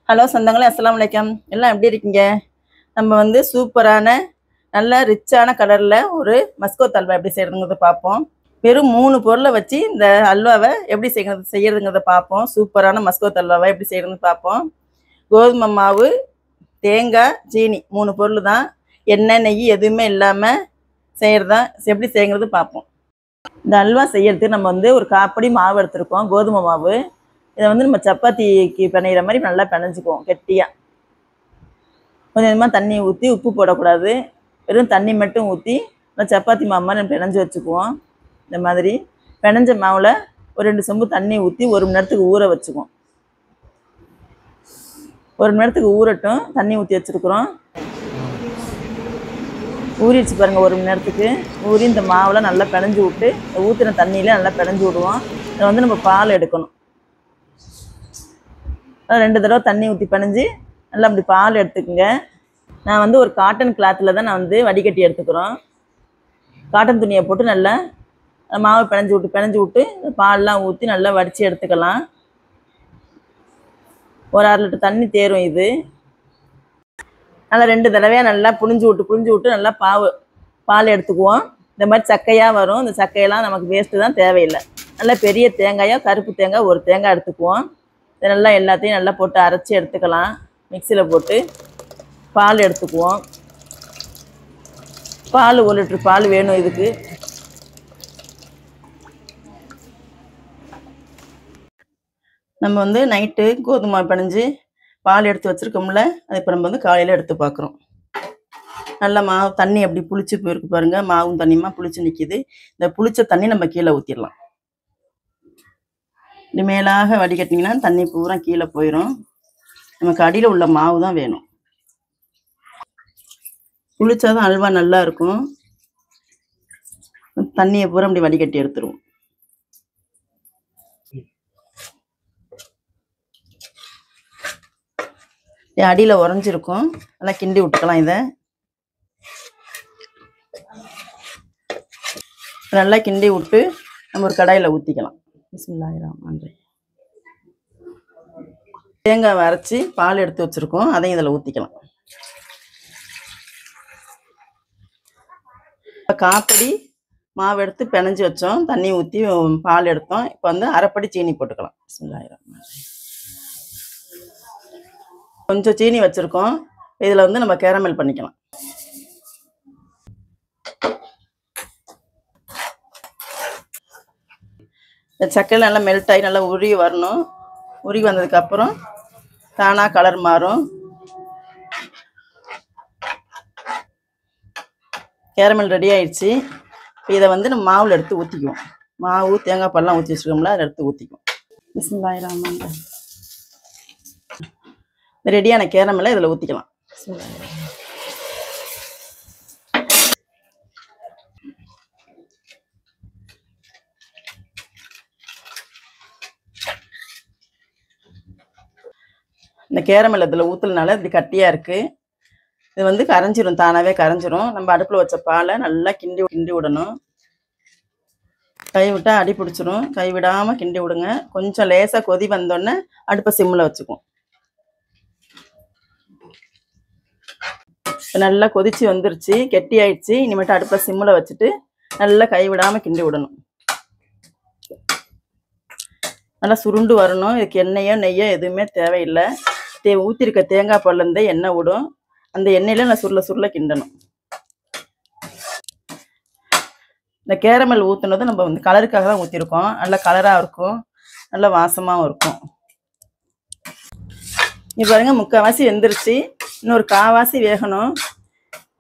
Hello சொந்தங்களே, அஸ்ஸலாமு அலைக்கும். எல்லாம் எப்படி இருக்கீங்க? நம்ம வந்து சூப்பரான நல்ல ரிச்சான கலரில் ஒரு மஸ்கோத் அல்வா எப்படி செய்கிறதுங்கிறத பார்ப்போம். வெறும் 3 பொருளை வச்சு இந்த அல்வாவை எப்படி செய்யறதுங்கிறத பார்ப்போம். சூப்பரான மஸ்கோத் அல்வாவை எப்படி செய்கிறதுன்னு பார்ப்போம். கோதுமை மாவு, தேங்காய், சீனி 3 பொருள் தான். எண்ணெய் நெய் எதுவுமே இல்லாமல் செய்கிறதான் எப்படி செய்யுங்கிறது பார்ப்போம். இந்த அல்வா செய்யறதுக்கு நம்ம வந்து ஒரு காப்படி மாவு எடுத்துருக்கோம், கோதுமை மாவு. இதை வந்து நம்ம சப்பாத்திக்கு பிணையிற மாதிரி நல்லா பிணைஞ்சிக்குவோம் கெட்டியாக. கொஞ்சம் கொஞ்சமாக தண்ணி ஊற்றி, உப்பு போடக்கூடாது, வெறும் தண்ணி மட்டும் ஊற்றி நல்லா சப்பாத்தி மாவு மாதிரி நம்ம பிணைஞ்சி வச்சுக்குவோம். இந்த மாதிரி பிணைஞ்ச மாவில் ஒரு 2 சொம்பு தண்ணி ஊற்றி 1 மணி நேரத்துக்கு ஊற வச்சுக்குவோம். 1 மணி நேரத்துக்கு ஊறட்டும். தண்ணி ஊற்றி வச்சுருக்குறோம். ஊறிடுச்சு பாருங்கள். 1 மணி நேரத்துக்கு ஊறி இந்த மாவில் நல்லா பிணைஞ்சி விட்டு ஊற்றின தண்ணியில் நல்லா பிணைஞ்சி விடுவோம். இதை வந்து நம்ம பால் எடுக்கணும். 2 தடவை தண்ணி ஊற்றி பிணைஞ்சி நல்லா அப்படி பால் எடுத்துக்குங்க. நான் வந்து ஒரு காட்டன் கிளாத்தில் தான் நான் வந்து வடிகட்டி எடுத்துக்கிறோம். காட்டன் துணியை போட்டு நல்லா மாவை பிணைஞ்சி விட்டு பால்லாம் ஊற்றி நல்லா வடித்து எடுத்துக்கலாம். ஒரு 1/2 லிட்டர் தண்ணி தேரும். இது நல்லா 2 தடவையாக நல்லா புழிஞ்சு விட்டு நல்லா பால் எடுத்துக்குவோம். இந்த மாதிரி சக்கையாக வரும். இந்த சக்கையெல்லாம் நமக்கு வேஸ்ட்டு தான், தேவையில்லை. நல்லா பெரிய தேங்காயாக கருப்பு தேங்காய் 1 தேங்காய் எடுத்துக்குவோம். இதை நல்லா எல்லாத்தையும் நல்லா போட்டு அரைச்சி எடுத்துக்கலாம். மிக்சியில் போட்டு பால் எடுத்துக்குவோம். பால் 1 லிட்டர் பால் வேணும் இதுக்கு. நம்ம வந்து நைட்டு கோதுமை பிணைஞ்சி பால் எடுத்து வச்சுருக்கோம்ல, அது இப்போ நம்ம வந்து காலையில் எடுத்து பார்க்குறோம். நல்லா மாவு தண்ணி அப்படி புளிச்சு போயிருக்கு பாருங்கள். மாவும் தண்ணியுமா புளிச்சு நிற்கிது. இந்த புளிச்ச தண்ணி நம்ம கீழே ஊற்றிடலாம். இப்படி மேலாக வடிகட்டிங்கன்னா தண்ணி பூரா கீழே போயிடும். நமக்கு அடியில் உள்ள மாவு தான் வேணும். புளிச்சாதான் அல்வா நல்லா இருக்கும். தண்ணியை பூரா அப்படி வடிகட்டி எடுத்துருவோம். அடியில் உறைஞ்சிருக்கும். நல்லா கிண்டி விட்டுக்கலாம். இதை நல்லா கிண்டி விட்டு நம்ம ஒரு கடாயில் ஊற்றிக்கலாம். பிஸ்மில்லாஹிர்ரஹ்மானிர்ரஹீம். தேங்காய் அரைச்சி பால் எடுத்து வச்சுருக்கோம், அதையும் இதில் ஊற்றிக்கலாம். காப்படி மாவு எடுத்து பிணைஞ்சி வச்சோம், தண்ணி ஊற்றி பால் எடுத்தோம். இப்போ வந்து அரைப்படி சீனி போட்டுக்கலாம். பிஸ்மில்லாஹிர்ரஹ்மானிர்ரஹீம். கொஞ்சம் சீனி வச்சுருக்கோம். இதில் வந்து நம்ம கேரமல் பண்ணிக்கலாம். இந்த சக்கையில் நல்லா மெல்ட் ஆகி நல்லா உருகி வரணும். உருகி வந்ததுக்கப்புறம் தானாக கலர் மாறும். கேரமல் ரெடி ஆயிடுச்சு. இதை வந்து நம்ம மாவில் எடுத்து ஊற்றிக்குவோம். மாவு தேங்காய் பால்லாம் ஊற்றி வச்சுருக்கோம்ல, அதை எடுத்து ஊற்றிக்குவோம். பிஸ்மில்லாஹிர்ரஹ்மானிர்ரஹீம். இந்த ரெடியான கேரமலை இதில் ஊற்றிக்கலாம். இந்த கேரமல் இதில் ஊற்றுறதுனால இப்படி கட்டியாக இருக்குது. இது வந்து கரைஞ்சிரும், தானாகவே கரைஞ்சிரும். நம்ம அடுப்பில் வச்ச பாலை நல்லா கிண்டி விடணும். கை விட்டால் அடி பிடிச்சிரும். கை விடாமல் கிண்டி விடுங்க. கொஞ்சம் லேசாக கொதி வந்தோடனே அடுப்பை சிம்மில் வச்சுக்குவோம். நல்லா கொதிச்சு வந்துருச்சு, கெட்டி ஆயிடுச்சு. இனிமேட்டு அடுப்பை சிம்மில் வச்சுட்டு நல்லா கை விடாமல் கிண்டி விடணும். நல்லா சுருண்டு வரணும். இதுக்கு எண்ணெயோ நெய்யோ எதுவுமே தேவையில்லை. ஊற்றிருக்க தேங்காய் பால்லேருந்தே எண்ணெய் விடும். அந்த எண்ணெயில் நான் சுருள கிண்டணும். இந்த கேரமல் ஊற்றுனது நம்ம வந்து கலருக்காக தான் ஊற்றிருக்கோம். நல்லா கலராக இருக்கும், நல்லா வாசமாகவும் இருக்கும். இப்போ பாருங்கள், 3/4 வெந்துருச்சு. இன்னொரு 1/4 வேகணும்.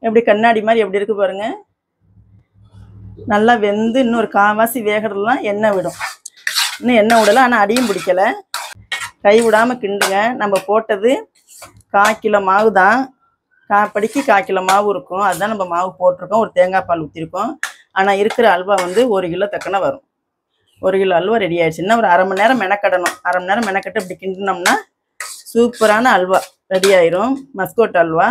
எப்படி கண்ணாடி மாதிரி எப்படி இருக்குது பாருங்கள். நல்லா வெந்து இன்னொரு 1/4 வேகிறதுலாம் எண்ணெய் விடும். இன்னும் எண்ணெய் விடலை, ஆனால் அடியும் பிடிக்கலை. கை விடாமல் கிண்டுங்க. நம்ம போட்டது 1/4 கிலோ மாவு தான். காப்படிக்கு 1/4 கிலோ மாவு இருக்கும். அதுதான் நம்ம மாவு போட்டிருக்கோம். ஒரு தேங்காய் பால் ஊற்றிருக்கோம். ஆனால் இருக்கிற அல்வா வந்து 1 கிலோ தக்கன வரும். 1 கிலோ அல்வா ரெடி ஆயிடுச்சுன்னா ஒரு 1/2 மணி நேரம் மெனக்கடணும். 1/2 மணி நேரம் மெனக்கட்டு இப்படி கிண்டினோம்னா சூப்பரான அல்வா ரெடி ஆயிரும். மஸ்கோட் அல்வா.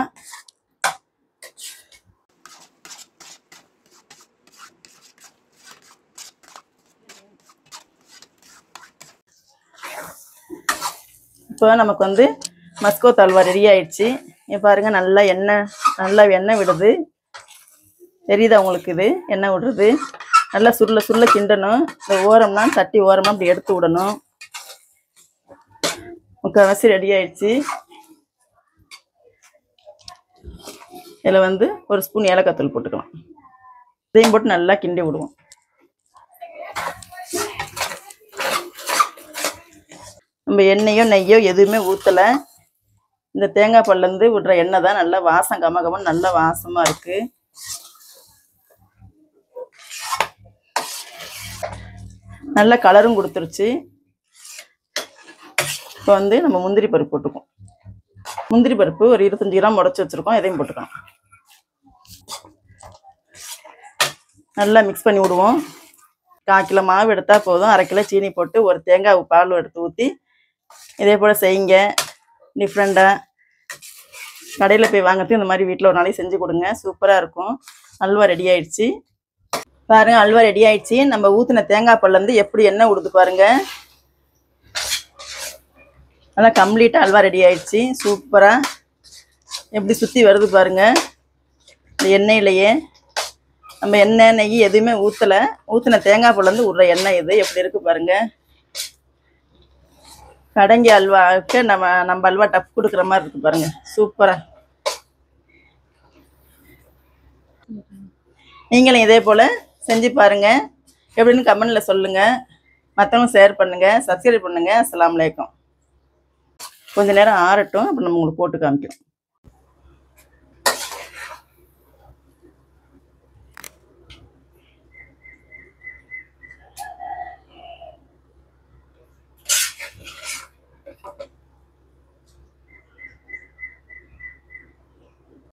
இப்போ நமக்கு வந்து மஸ்கோத் அல்வா ரெடி ஆயிடுச்சு. இங்கே பாருங்கள், நல்லா எண்ணெய் விடுது. தெரியுதா உங்களுக்கு? இது எண்ணெய் விடுறது. நல்லா சுருள சுருள கிண்டணும். இந்த ஓரம்லாம் தட்டி ஓரமாக அப்படி எடுத்து விடணும். முக்கால்வாசி ரெடி ஆயிடுச்சு. இதில் வந்து ஒரு ஸ்பூன் ஏலக்காய் தூள் போட்டுக்கலாம். இதையும் போட்டு நல்லா கிண்டி விடுவோம். நம்ம எண்ணெயோ நெய்யோ எதுவுமே ஊற்றலை. இந்த தேங்காய் பால்லேருந்து விடுற எண்ணெய் தான் நல்லா வாசம், கமகமன்னு நல்ல வாசமாக இருக்குது. நல்ல கலரும் கொடுத்துருச்சு. இப்போ வந்து நம்ம முந்திரி பருப்பு போட்டுக்குவோம். முந்திரி பருப்பு ஒரு 25 கிராம் உடச்சி வச்சுருக்கோம். இதையும் போட்டுக்கலாம். நல்லா மிக்ஸ் பண்ணி விடுவோம். 1/4 கிலோ மாவு எடுத்தால் போதும். 1/2 கிலோ சீனி போட்டு ஒரு தேங்காய் பால் எடுத்து ஊற்றி இதே போல் செய்யுங்க. டிஃப்ரெண்ட்டாக கடையில் போய் வாங்கிறது இந்த மாதிரி வீட்டில் ஒரு நாளைக்கு செஞ்சு கொடுங்க. சூப்பராக இருக்கும். அல்வா ரெடி ஆயிடுச்சு. பாருங்கள், அல்வா ரெடி ஆயிடுச்சு. நம்ம ஊற்றின தேங்காய் பால்லேருந்து எப்படி எண்ணெய் விடுது பாருங்கள். நல்லா கம்ப்ளீட்டாக அல்வா ரெடி ஆயிடுச்சு. சூப்பராக எப்படி சுற்றி வருது பாருங்கள். இந்த எண்ணெயிலையே நம்ம எண்ணெய் நெய் எதுவுமே ஊற்றலை. ஊற்றின தேங்காய் பால்லேருந்து விடுற எண்ணெய் இது எப்படி இருக்குது பாருங்கள். கடங்கி அல்வாவுக்கு நம்ம அல்வா டப் கொடுக்குற மாதிரி இருக்குது பாருங்கள். சூப்பராக. நீங்களும் இதே போல் செஞ்சு பாருங்கள். எப்படின்னு கமெண்டில் சொல்லுங்கள். மற்றவங்க ஷேர் பண்ணுங்கள், சப்ஸ்கிரைப் பண்ணுங்கள். அஸ்ஸலாமு அலைக்கும். கொஞ்சம் நேரம் ஆறட்டும். அப்புறம் நம்ம உங்களுக்கு போட்டு காமிக்கிறோம்.